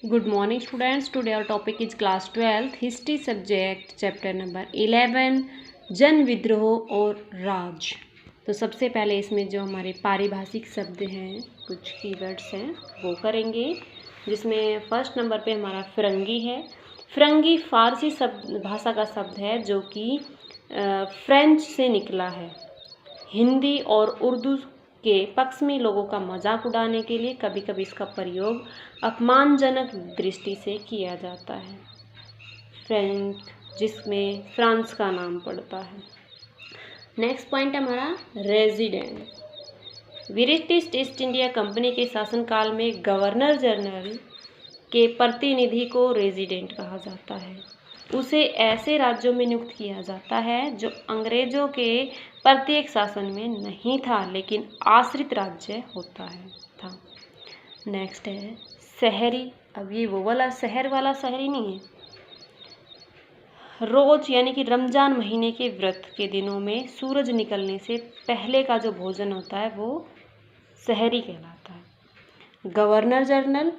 Good morning students. Today our topic is class 12th history subject chapter number 11 जन विद्रोह और राज। तो सबसे पहले इसमें जो हमारे पारिभाषिक शब्द हैं कुछ कीवर्ड्स हैं वो करेंगे, जिसमें फर्स्ट नंबर पे हमारा फिरंगी है। फिरंगी फारसी शब्द भाषा का शब्द है जो कि फ्रेंच से निकला है। हिंदी और उर्दू के पक्ष में लोगों का मजाक उड़ाने के लिए कभी कभी इसका प्रयोग अपमानजनक दृष्टि से किया जाता है। फ्रेंच, जिसमें फ्रांस का नाम पड़ता है। नेक्स्ट पॉइंट हमारा resident. British east India company के शासनकाल में गवर्नर जनरल के प्रतिनिधि को रेजिडेंट कहा जाता है। उसे ऐसे राज्यों में नियुक्त किया जाता है जो अंग्रेजों के प्रत्येक शासन में नहीं था लेकिन आश्रित राज्य होता है था। नेक्स्ट है शहरी। अब ये वो वाला शहर वाला शहरी नहीं है। रोज यानी कि रमजान महीने के व्रत के दिनों में सूरज निकलने से पहले का जो भोजन होता है वो शहरी कहलाता है। Governor general.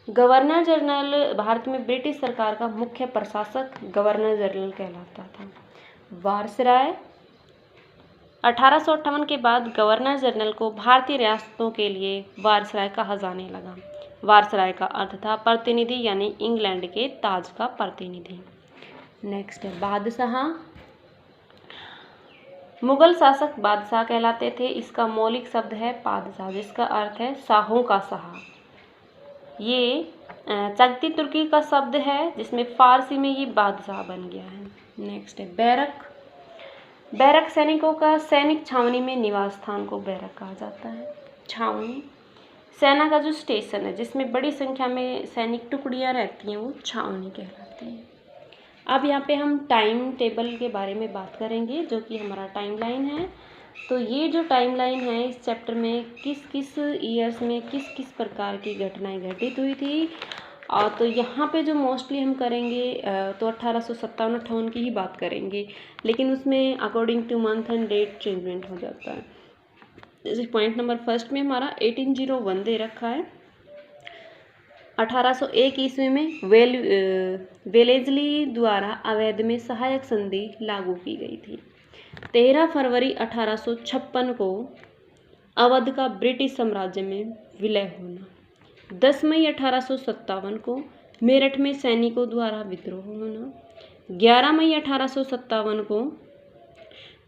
Governor general Bharat में ब्रिटिश सरकार का मुख्य प्रशासक गवर्नर जनरल कहलाता था। वायसराय। 1858 के बाद गवर्नर जनरल को भारतीय रियासतों के लिए वायसराय कहा जाने लगा। वायसराय का अर्थ था प्रतिनिधि, यानी इंग्लैंड के ताज का प्रतिनिधि। नेक्स्ट है बादशाह। मुगल शासक बादशाह कहलाते थे। इसका मौलिक शब्द है पादशाह, जिसका अर्थ है शाहों का शाह। ये चगती तुर्की का शब्द है, जिसमें फारसी में ये बादशाह बन गया है। नेक्स्ट है बैरक। बैरक सैनिकों का सैनिक छावनी में निवास स्थान को बैरक कहा जाता है। छावनी सेना का जो स्टेशन है जिसमें बड़ी संख्या में सैनिक टुकड़ियां रहती हैं वो छावनी कहलाती है। अब यहाँ पे हम टाइम टेबल के बारे में बात करेंगे, जो कि हमारा टाइमलाइन है। तो ये जो टाइमलाइन है इस चैप्टर में किस किस ईयर्स में किस किस प्रकार की घटनाएं घटित हुई थी, और तो यहाँ पे जो मोस्टली हम करेंगे तो 1857-58 की ही बात करेंगे, लेकिन उसमें according to month and date changement हो जाता है। जैसे पॉइंट नंबर फर्स्ट में हमारा 1801 दे रखा है। 1801 ईस्वी में वेलेजली द्वारा अवैध में सहायक संधि लागू की गई थी। 13 फरवरी 1856 को अवध का ब्रिटिश साम्राज्य में विलय होना। 10 मई 1857 को मेरठ में सैनिकों द्वारा विद्रोह होना। 11 मई 1857 को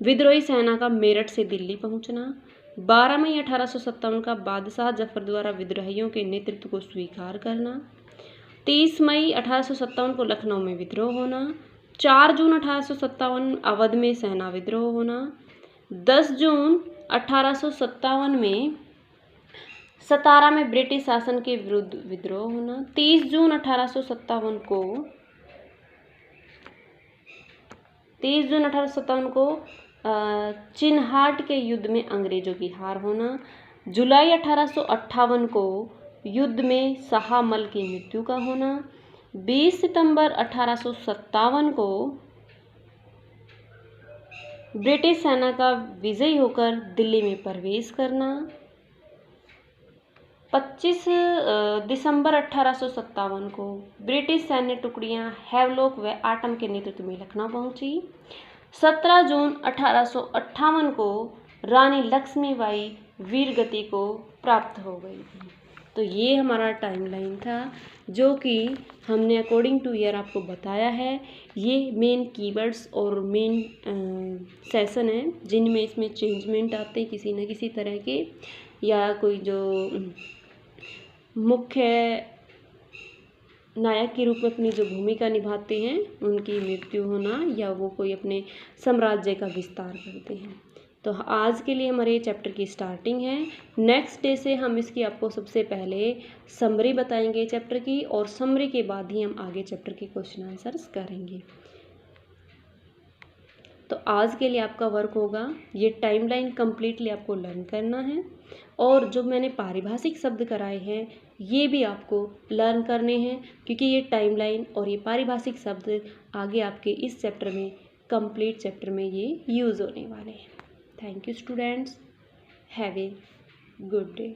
विद्रोही सेना का मेरठ से दिल्ली पहुंचना। 12 मई 1857 का बादशाह जफर द्वारा विद्रोहियों के नेतृत्व को स्वीकार करना। 30 मई 1857 को लखनऊ में विद्रोह होना। 4 जून 1857 अवध में सेना विद्रोह होना। 10 जून 1857 में सतारा में ब्रिटिश शासन के विरुद्ध विद्रोह होना। 30 जून 1857 को चिन्हाट के युद्ध में अंग्रेजों की हार होना। जुलाई 1858 को युद्ध में शाहमल की मृत्यु का होना। 20 सितंबर 1857 को ब्रिटिश सेना का विजयी होकर दिल्ली में प्रवेश करना। 25 दिसंबर 1857 को ब्रिटिश सैन्य टुकड़ियां हैवलॉक व आटम के नेतृत्व में लखनऊ पहुंची। 17 जून 1858 को रानी लक्ष्मीबाई वीरगति को प्राप्त हो गई थी। तो ये हमारा टाइमलाइन था जो कि हमने अकॉर्डिंग टू ईयर आपको बताया है। ये मेन कीवर्ड्स और मेन सेशन है जिनमें इसमें चेंजमेंट आते हैं किसी न किसी तरह के, या कोई जो मुख्य नायक के रूप में अपनी जो भूमिका निभाते हैं उनकी मृत्यु होना, या वो कोई अपने साम्राज्य का विस्तार करते हैं। तो आज के लिए हमारे चैप्टर की स्टार्टिंग है। नेक्स्ट डे से हम इसकी आपको सबसे पहले समरी बताएंगे चैप्टर की, और समरी के बाद ही हम आगे चैप्टर के क्वेश्चन आंसर्स करेंगे। तो आज के लिए आपका वर्क होगा ये टाइमलाइन कंप्लीटली आपको लर्न करना है, और जो मैंने पारिभाषिक शब्द कराए हैं ये भी आपको लर्न करने हैं, क्योंकि ये टाइमलाइन और ये पारिभाषिक शब्द आगे आपके इस चैप्टर में कंप्लीट चैप्टर में ये यूज़ होने वाले हैं। Thank you students, have a good day.